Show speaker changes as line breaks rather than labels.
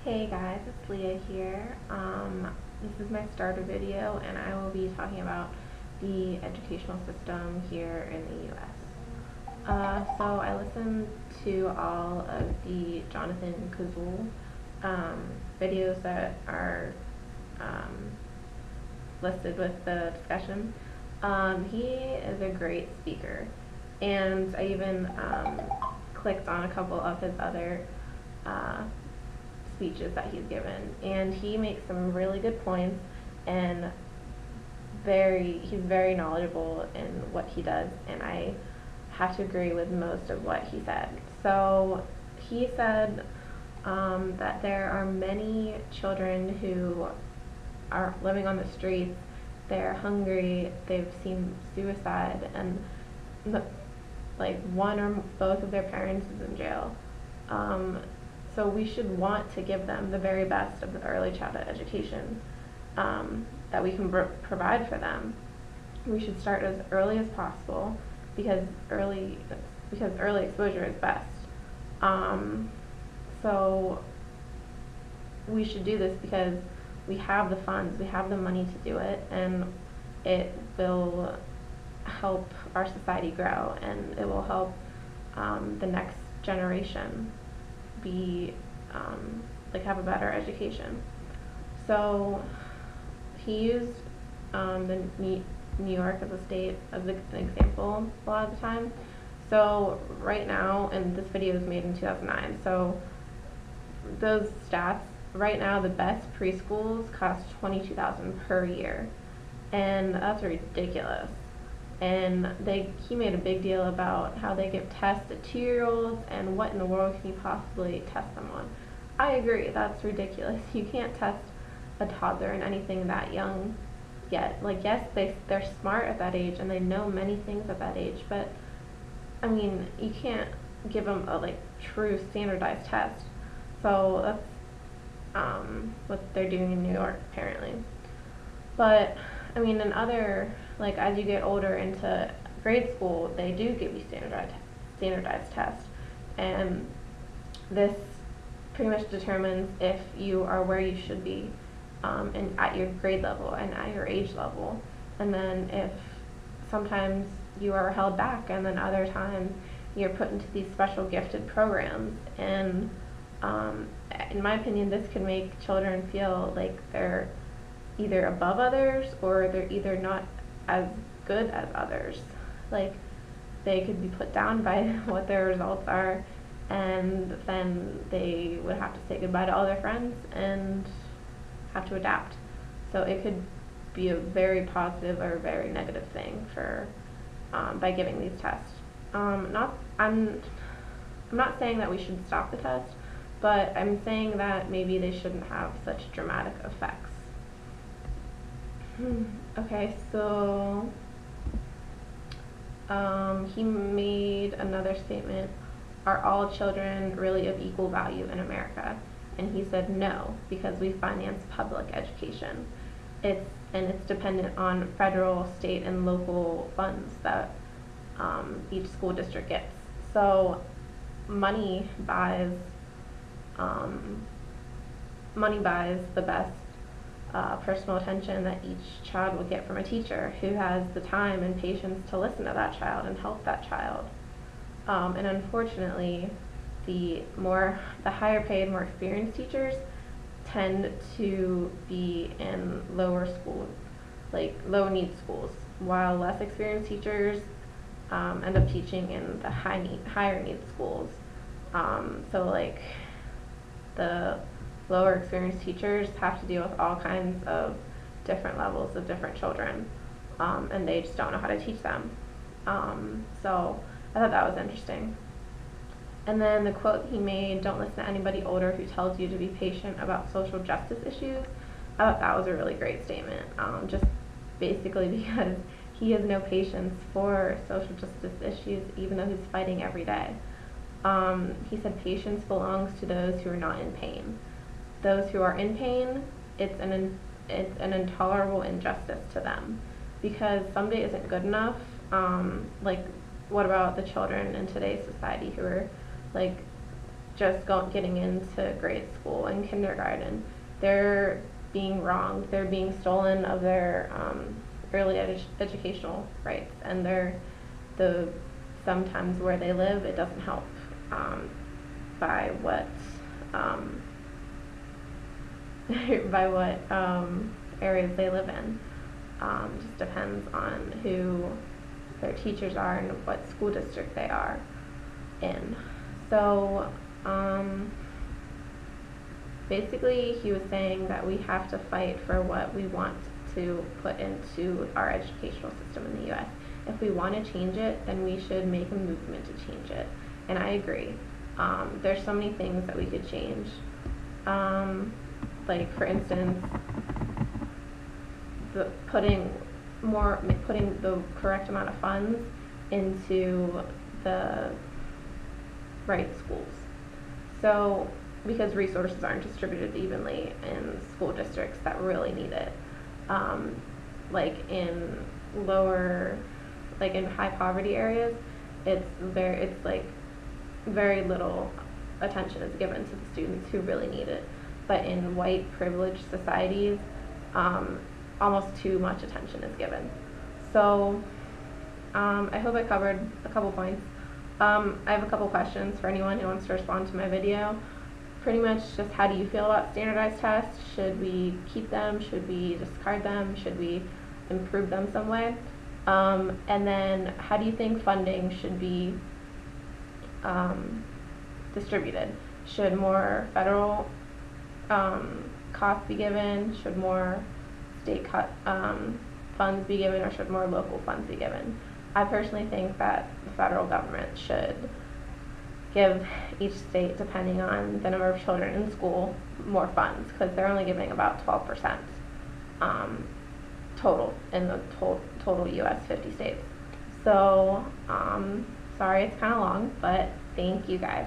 Hey guys, it's Leah here. This is my starter video and I will be talking about the educational system here in the US. So I listened to all of the Jonathan Kuzul videos that are listed with the discussion. He is a great speaker, and I even clicked on a couple of his other speeches that he's given, and he makes some really good points, and he's very knowledgeable in what he does, and I have to agree with most of what he said. So he said that there are many children who are living on the streets, they're hungry, they've seen suicide, and like one or both of their parents is in jail. So we should want to give them the very best of the early childhood education that we can provide for them. We should start as early as possible because early exposure is best. So we should do this because we have the funds, we have the money to do it, and it will help our society grow, and it will help the next generation have a better education. So he used the New York as a state as an example a lot of the time. So right now, and this video was made in 2009, so those stats, right now the best preschools cost $22,000 per year, and that's ridiculous. And he made a big deal about how they give tests to 2-year-olds, and what in the world can you possibly test them on? I agree, that's ridiculous. You can't test a toddler in anything that young yet. Like, yes, they're smart at that age, and they know many things at that age, but, I mean, you can't give them a, true standardized test. So that's what they're doing in New York, apparently. But, I mean, in other, as you get older into grade school, they do give you standardized tests, and this pretty much determines if you are where you should be at your grade level and at your age level. And then if sometimes you are held back, and then other times you're put into these special gifted programs. And in my opinion, this can make children feel like they're either above others, or they're either not as good as others. Like, they could be put down by what their results are, and then they would have to say goodbye to all their friends and have to adapt. So it could be a very positive or a very negative thing for by giving these tests. I'm not saying that we should stop the test, but I'm saying that maybe they shouldn't have such dramatic effects. Okay, so he made another statement: are all children really of equal value in America? And he said no, because we finance public education. It's dependent on federal, state, and local funds that each school district gets. So money buys the best personal attention that each child will get from a teacher who has the time and patience to listen to that child and help that child. And unfortunately, the higher paid, more experienced teachers tend to be in lower schools, low need schools, while less experienced teachers end up teaching in the higher need schools. So the lower experienced teachers have to deal with all kinds of different levels of different children, and they just don't know how to teach them. So I thought that was interesting. And then the quote he made: don't listen to anybody older who tells you to be patient about social justice issues. I thought that was a really great statement, just basically because he has no patience for social justice issues, even though he's fighting every day. He said patience belongs to those who are not in pain. Those who are in pain, it's an intolerable injustice to them, because someday isn't good enough. What about the children in today's society who are just getting into grade school and kindergarten. They're being wronged. They're being stolen of their early educational rights, and sometimes where they live, it doesn't help by what areas they live in. Just depends on who their teachers are and what school district they are in. So basically he was saying that we have to fight for what we want to put into our educational system in the US. If we want to change it, then we should make a movement to change it. And I agree. There's so many things that we could change. Like for instance, putting the correct amount of funds into the right schools. So because resources aren't distributed evenly in school districts that really need it, like in high poverty areas, it's very little attention is given to the students who really need it. But in white privileged societies, almost too much attention is given. So I hope I covered a couple points. I have a couple questions for anyone who wants to respond to my video. Pretty much just, how do you feel about standardized tests? Should we keep them? Should we discard them? Should we improve them some way? And then how do you think funding should be distributed? Should more federal costs be given? Should more state funds be given, or should more local funds be given? I personally think that the federal government should give each state, depending on the number of children in school, more funds, because they're only giving about 12% total in the total US 50 states. So sorry it's kind of long, but thank you guys.